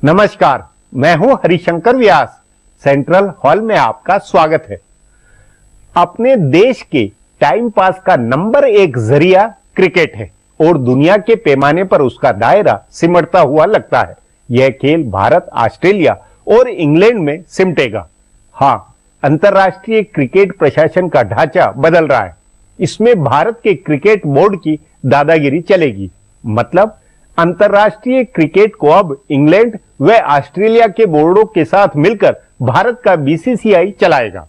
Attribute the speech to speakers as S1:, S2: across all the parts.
S1: नमस्कार, मैं हूं हरिशंकर व्यास। सेंट्रल हॉल में आपका स्वागत है। अपने देश के टाइम पास का नंबर 1 जरिया क्रिकेट है और दुनिया के पैमाने पर उसका दायरा सिमटता हुआ लगता है। यह खेल भारत, ऑस्ट्रेलिया और इंग्लैंड में सिमटेगा। हां, अंतर्राष्ट्रीय क्रिकेट प्रशासन का ढांचा बदल रहा है। इसमें भारत के क्रिकेट बोर्ड की दादागिरी चलेगी। मतलब अंतर्राष्ट्रीय क्रिकेट को अब इंग्लैंड व ऑस्ट्रेलिया के बोर्डों के साथ मिलकर भारत का बीसीसीआई चलाएगा।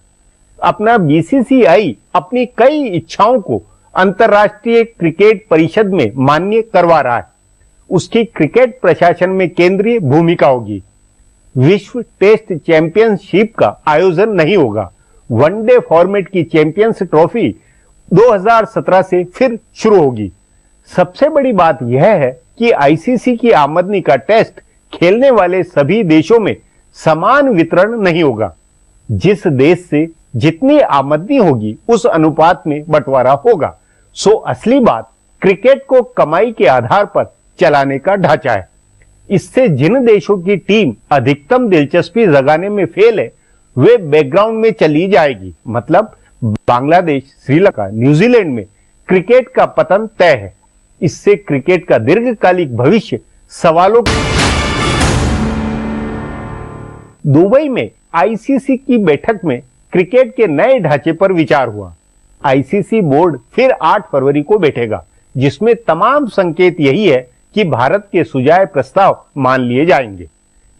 S1: अपना बीसीसीआई अपनी कई इच्छाओं को अंतर्राष्ट्रीय क्रिकेट परिषद में मान्य करवा रहा है। उसकी क्रिकेट प्रशासन में केंद्रीय भूमिका होगी। विश्व टेस्ट चैंपियनशिप का आयोजन नहीं होगा। वनडे फॉर्मेट की चैंपियंस ट्रॉफी 2017 से फिर शुरू होगी। सबसे बड़ी बात यह है कि आईसीसी की आमदनी का टेस्ट खेलने वाले सभी देशों में समान वितरण नहीं होगा। जिस देश से जितनी आमदनी होगी उस अनुपात में बंटवारा होगा। सो असली बात क्रिकेट को कमाई के आधार पर चलाने का ढांचा है। इससे जिन देशों की टीम अधिकतम दिलचस्पी जगाने में फेल है वे बैकग्राउंड में चली जाएगी। मतलब बांग्लादेश, श्रीलंका, न्यूजीलैंड में क्रिकेट का पतन तय है। इससे क्रिकेट का दीर्घकालिक भविष्य सवालों। दुबई में आईसीसी की बैठक में क्रिकेट के नए ढांचे पर विचार हुआ। आईसीसी बोर्ड फिर 8 फरवरी को बैठेगा, जिसमें तमाम संकेत यही है कि भारत के सुझाए प्रस्ताव मान लिए जाएंगे।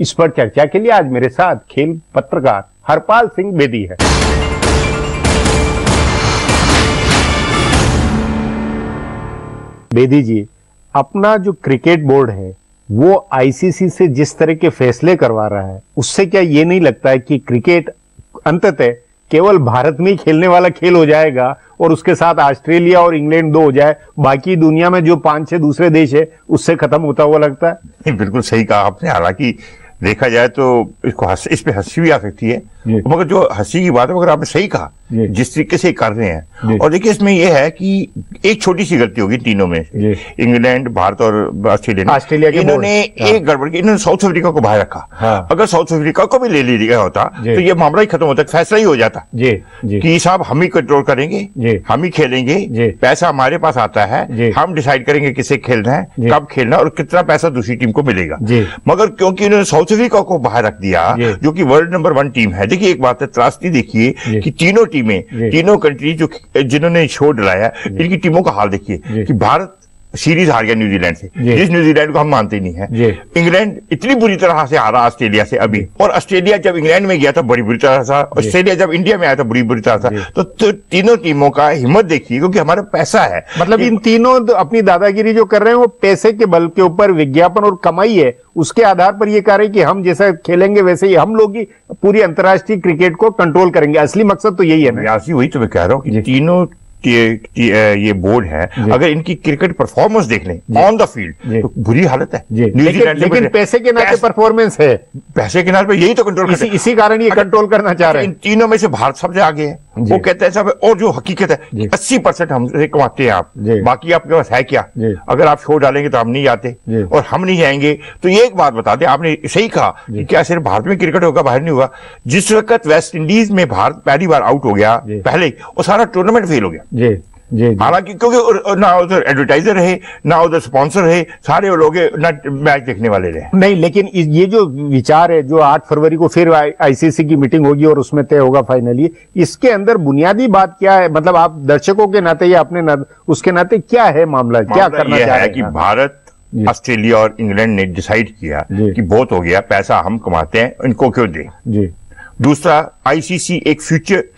S1: इस पर चर्चा के लिए आज मेरे साथ खेल पत्रकार हरपाल सिंह बेदी है। बेदी जी, अपना जो क्रिकेट बोर्ड है वो आईसीसी से जिस तरह के फैसले करवा रहा है, उससे क्या ये नहीं लगता है कि क्रिकेट अंततः केवल भारत में ही खेलने वाला खेल हो जाएगा और उसके साथ ऑस्ट्रेलिया और इंग्लैंड 2 हो जाए, बाकी दुनिया में जो 5-6 दूसरे देश है उससे खत्म होता हुआ लगता है?
S2: नहीं, बिल्कुल सही कहा आपने। हालांकि देखा जाए तो इस पे हंसी भी आ सकती है, मगर जो हंसी की बात है, मगर आपने सही कहा जिस तरीके से कर रहे हैं। और देखिए इसमें यह है कि एक छोटी सी गलती होगी तीनों में, इंग्लैंड, भारत और ऑस्ट्रेलिया के इन्होंने एक गड़बड़ की, इन्होंने साउथ अफ्रीका को बाहर रखा। अगर साउथ अफ्रीका को भी ले लिया होता तो ये मामला ही खत्म होता, फैसला ही हो जाता कि साहब हम ही कंट्रोल करेंगे, हम ही खेलेंगे, पैसा हमारे पास आता है, हम डिसाइड करेंगे किसे खेलना है, कब खेलना और कितना पैसा दूसरी टीम को मिलेगा। मगर क्योंकि इन्होंने साउथ अफ्रीका को बाहर रख दिया जो कि वर्ल्ड नंबर 1 टीम है। देखिए एक बात है, त्रासदी देखिए कि तीनों टीमें, तीनों कंट्री जो जिन्होंने शो डलाया, इनकी टीमों का हाल देखिए कि भारत सीरीज हार गया न्यूजीलैंड से, जिस न्यूजीलैंड को हम मानते नहीं है। इंग्लैंड इतनी बुरी तरह से हारा ऑस्ट्रेलिया से अभी, और ऑस्ट्रेलिया जब इंग्लैंड में गया था बड़ी बुरी तरह से, ऑस्ट्रेलिया जब इंडिया में आया था बड़ी बुरी तरह से। तो तीनों टीमों का हिम्मत देखिए, क्योंकि हमारा पैसा है।
S1: मतलब इन तीनों अपनी दादागिरी जो कर रहे हैं वो पैसे के बल के ऊपर, विज्ञापन और कमाई है उसके आधार पर ये कह रहे हैं कि हम जैसा खेलेंगे वैसे ही हम लोग ही पूरी अंतर्राष्ट्रीय क्रिकेट को कंट्रोल करेंगे। असली मकसद तो यही है ना।
S2: वही तो मैं कह रहा हूँ कि तीनों ये बोर्ड है, अगर इनकी क्रिकेट परफॉर्मेंस देख लें ऑन द फील्ड तो बुरी हालत है।
S1: लेकिन पैसे के नाते परफॉर्मेंस है,
S2: पैसे के नाते यही तो कंट्रोल
S1: इसी कारण ये कंट्रोल करना चाह रहे हैं।
S2: इन तीनों में से भारत सबसे आगे है। वो कहते हैं साहब, और जो हकीकत है 80% हमसे कमाते हैं आप, बाकी आपके पास है क्या? अगर आप शो डालेंगे तो हम नहीं आते और हम नहीं जाएंगे। तो ये एक बात बता दें, आपने सही कहा कि क्या सिर्फ भारत में क्रिकेट होगा, बाहर नहीं होगा। जिस वक्त वेस्ट इंडीज में भारत पहली बार आउट हो गया, पहले वो सारा टूर्नामेंट फेल हो गया। हालांकि क्योंकि ना उधर एडवर्टाइजर है, ना उधर स्पॉन्सर है, सारे लोग ना मैच देखने वाले रहे।
S1: नहीं, लेकिन ये जो विचार है, जो 8 फरवरी को फिर आईसीसी की मीटिंग होगी और उसमें तय होगा फाइनली, इसके अंदर बुनियादी बात क्या है? मतलब आप दर्शकों के नाते या अपने उसके नाते क्या है मामला, क्या करना चाह रहे हैं?
S2: कि भारत, ऑस्ट्रेलिया और इंग्लैंड ने डिसाइड किया कि बहुत हो गया, पैसा हम कमाते हैं, इनको क्यों दें। दूसरा, आईसीसी एक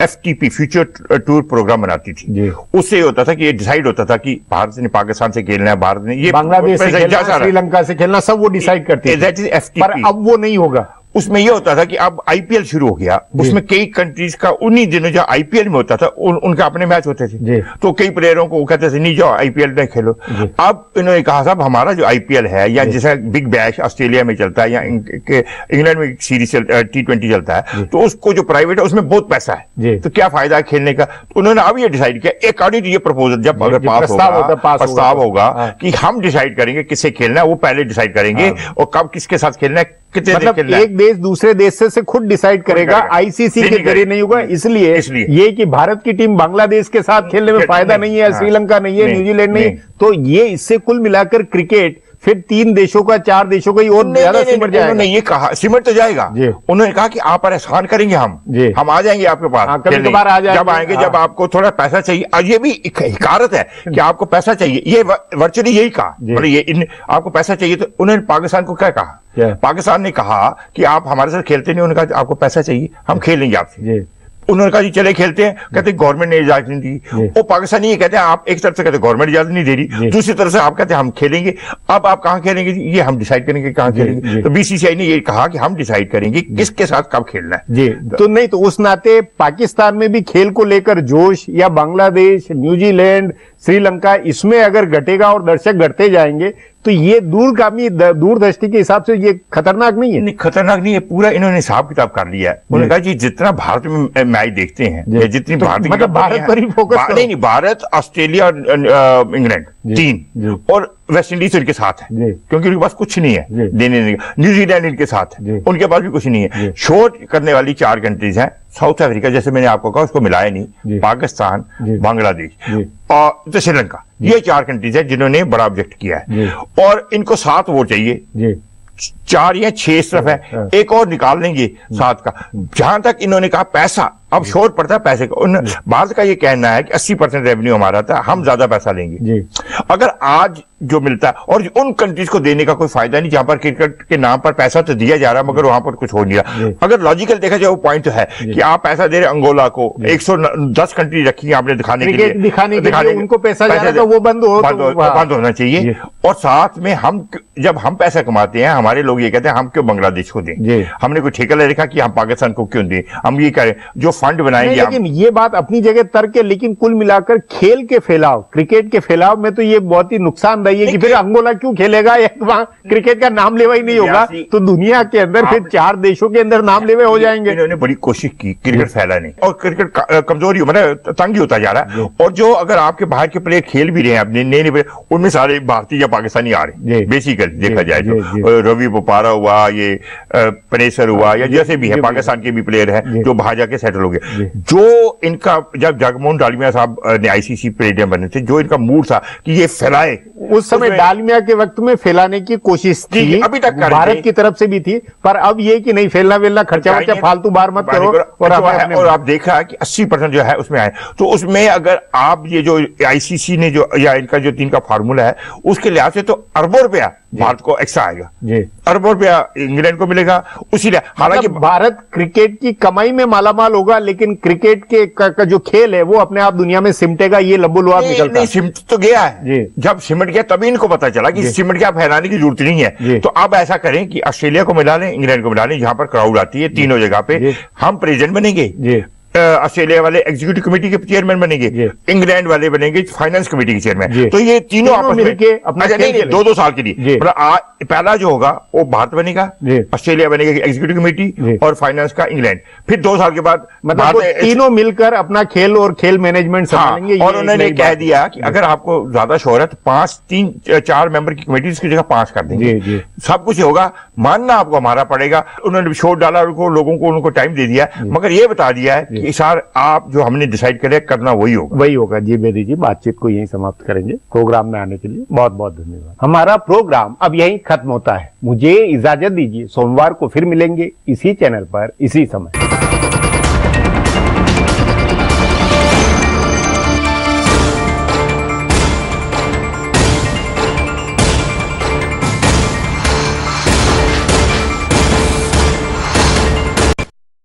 S2: FTP फ्यूचर टूर प्रोग्राम बनाती थी। उससे होता था कि ये डिसाइड होता था कि भारत ने पाकिस्तान से खेलना है, भारत ने ये
S1: बांग्लादेश से खेलना, श्रीलंका से खेलना, सब वो डिसाइड करते थे। पर अब वो नहीं होगा।
S2: उसमें यह होता था कि अब आईपीएल शुरू हो गया, उसमें कई कंट्रीज का उन्हीं दिनों जो आईपीएल में होता था उनका अपने मैच होते थे। तो कई प्लेयरों को कहते थे नहीं जाओ आईपीएल में खेलो। अब इन्होंने कहा साहब हमारा जो आईपीएल है, या जैसा बिग बैश ऑस्ट्रेलिया में चलता है या इंग्लैंड में सीरीज T20 चलता है, तो उसको जो प्राइवेट है उसमें बहुत पैसा है, तो क्या फायदा है खेलने का। तो उन्होंने अब ये डिसाइड किया, अकॉर्डिंग टू ये प्रपोजल, जब अगर प्रस्ताव होगा कि हम डिसाइड करेंगे किससे खेलना है, वो पहले डिसाइड करेंगे और कब किसके साथ खेलना है, कितने
S1: मतलब एक देश दूसरे देश से खुद डिसाइड करेगा, आईसीसी के जरिए नहीं होगा। इसलिए ये कि भारत की टीम बांग्लादेश के साथ खेलने में फायदा नहीं है, श्रीलंका नहीं है, न्यूजीलैंड नहीं, तो ये इससे कुल मिलाकर क्रिकेट फिर 3 देशों का 4 देशों का ही और ज्यादा सिमट जाएगा।
S2: उन्होंने ये कहा, सिमट तो जाएगा। उन्होंने कहा कि आप पर एहसान करेंगे, हम आ जाएंगे आपके पास,
S1: कभी कभार आ जाएंगे,
S2: जब आएंगे जब आपको थोड़ा पैसा चाहिए। और ये भी एक हिकारत है कि आपको पैसा चाहिए, ये वर्चुअली यही कहा, मतलब ये आपको पैसा चाहिए। तो उन्होंने पाकिस्तान को क्या कहा? पाकिस्तान ने कहा कि आप हमारे साथ खेलते नहीं, उन्होंने कहा आपको पैसा चाहिए, हम खेलेंगे आपसे। उन्होंने कहा जी चले खेलते हैं, कहते गवर्नमेंट ने इजाजत नहीं दी। वो पाकिस्तानी ये कहते हैं, आप एक तरफ से कहते गवर्नमेंट इजाजत नहीं दे रही, दूसरी तरफ से आप कहते हैं हम खेलेंगे। अब आप कहां खेलेंगे? ये हम डिसाइड करेंगे कहां खेलेंगे। तो बीसीसीआई ने ये कहा कि हम डिसाइड करेंगे किसके साथ कब खेलना है।
S1: जी तो नहीं, तो उस नाते पाकिस्तान में भी खेल को लेकर जोश, या बांग्लादेश, न्यूजीलैंड, श्रीलंका, इसमें अगर घटेगा और दर्शक घटते जाएंगे तो ये दूरगामी दूरदृष्टि के हिसाब से ये खतरनाक नहीं है।
S2: नहीं, खतरनाक नहीं है, पूरा इन्होंने हिसाब किताब कर लिया है। उन्होंने कहा जी जितना भारत में मैच देखते हैं, जितनी
S1: तो
S2: भारत
S1: मतलब भारत पर ही फोकस
S2: नहीं, भारत, ऑस्ट्रेलिया और इंग्लैंड 3 और वेस्ट इंडीज इनके साथ है, क्योंकि उनके पास कुछ नहीं है देने नहीं। न्यूजीलैंड इनके साथ है, उनके पास भी कुछ नहीं है। शोर करने वाली 4 कंट्रीज हैं। साउथ अफ्रीका, जैसे मैंने आपको कहा, उसको मिलाया नहीं, पाकिस्तान, बांग्लादेश और तो श्रीलंका, ये 4 कंट्रीज है जिन्होंने बड़ा ऑब्जेक्ट किया है। और इनको 7 वोट चाहिए, 4 या 6 इस तरफ है, एक और निकाल लेंगे 7 का। जहां तक इन्होंने कहा पैसा, अब शोर पड़ता है पैसे का। भारत का ये कहना है कि 80% रेवेन्यू हमारा था, हम ज्यादा पैसा लेंगे। अगर आज जो मिलता है, और उन कंट्रीज को देने का कोई फायदा नहीं जहां पर क्रिकेट के नाम पर पैसा तो दिया जा रहा है, मगर वहां पर कुछ हो नहीं रहा। अगर लॉजिकल देखा जाए, वो पॉइंट तो है कि आप पैसा दे रहे अंगोला को, 110 कंट्री रखी है आपने दिखाने के लिए,
S1: उनको पैसा जा रहा था, वो बंद
S2: होना चाहिए। और साथ में हम जब हम पैसा कमाते हैं, हमारे लोग ये कहते हैं हम क्यों बांग्लादेश को दें, हमने कोई ठेका ले रखा कि हम पाकिस्तान को क्यों दें, हम ये करें जो फंड बनाएंगे।
S1: लेकिन ये बात अपनी जगह तर्क है, लेकिन कुल मिलाकर खेल के फैलाव, क्रिकेट के फैलाव में तो ये बहुत ही नुकसानदायी है कि फिर अंगोला क्यों खेलेगा, वहां क्रिकेट का नाम लेवा ही नहीं होगा, तो दुनिया के अंदर फिर 4 देशों के अंदर नाम लेवे हो जाएंगे।
S2: इन्होंने बड़ी कोशिश की क्रिकेट फैलाने, और क्रिकेट कमजोरी मतलब तंग ही होता जा रहा है। और जो अगर आपके बाहर के प्लेयर खेल भी रहे हैं अपने नए प्लेयर, उनमें सारे भारतीय या पाकिस्तानी आ रहे हैं बेसिकली देखा जाए तो। रवि बोपारा हुआ, ये पनेसर हुआ, या जैसे भी है पाकिस्तान के भी प्लेयर हैं जो बाहर जाके सेटल हो गए। जो इनका, जब जगमोहन डालमिया साहब ने आईसीसी प्रेसिडेंट बने थे, जो इनका मूड था कि ये फैलाए,
S1: उस समय डालमिया के वक्त में फैलाने की कोशिश थी,
S2: अभी तक
S1: भारत की तरफ से भी थी, पर अब ये कि नहीं फैलना वेलना, खर्चा वर्चा फालतू बार मत करो।
S2: और आप देखा कि 80% जो है उसमें आए, तो उसमें अगर आप ये जो आईसीसी ने जो, या इनका जो 3 का फार्मूला है, उसके लिहाज से तो अरबों रुपया भारत को एक्स्ट्रा आएगा, अरबों रुपया इंग्लैंड को मिलेगा। उसी हालांकि भारत
S1: क्रिकेट की कमाई में मालामाल होगा, लेकिन क्रिकेट का जो खेल है वो अपने आप दुनिया में सिमटेगा, ये लबोलुआब निकलता है।
S2: सिमट तो गया है, जब सिमट गया तभी इनको पता चला कि सिमट गया, फैलाने की जरूरत नहीं है। तो अब ऐसा करें कि ऑस्ट्रेलिया को मिला लें, इंग्लैंड को मिला लें, जहां पर क्राउड आती है, तीनों जगह पे हम प्रेसिडेंट बनेंगे, ऑस्ट्रेलिया वाले एग्जीक्यूटिव कमेटी के चेयरमैन बनेंगे, इंग्लैंड वाले बनेंगे फाइनेंस कमेटी के चेयरमैन। तो ये तीनों आपस में 2-2 साल के लिए, पहला जो होगा वो भारत बनेगा, ऑस्ट्रेलिया बनेगा एग्जीक्यूटिव कमेटी, और फाइनेंस का इंग्लैंड। फिर 2 साल के बाद
S1: मतलब तीनों मिलकर अपना खेल और खेल मैनेजमेंट संभालेंगे।
S2: और उन्होंने कह दिया कि अगर आपको ज्यादा शोहरत, 5-3-4 मेंबर की कमेटी इसकी जगह 5 कर देंगे, सब कुछ होगा, मानना आपको हमारा पड़ेगा। उन्होंने शोर डाला, लोगों को उनको टाइम दे दिया, मगर ये बता दिया है कि सर आप जो हमने डिसाइड करे करना वही होगा।
S1: जी बेदी जी, बातचीत को यहीं समाप्त करेंगे। प्रोग्राम में आने के लिए बहुत बहुत धन्यवाद। हमारा प्रोग्राम अब यहीं खत्म होता है, मुझे इजाजत दीजिए। सोमवार को फिर मिलेंगे इसी चैनल पर इसी समय।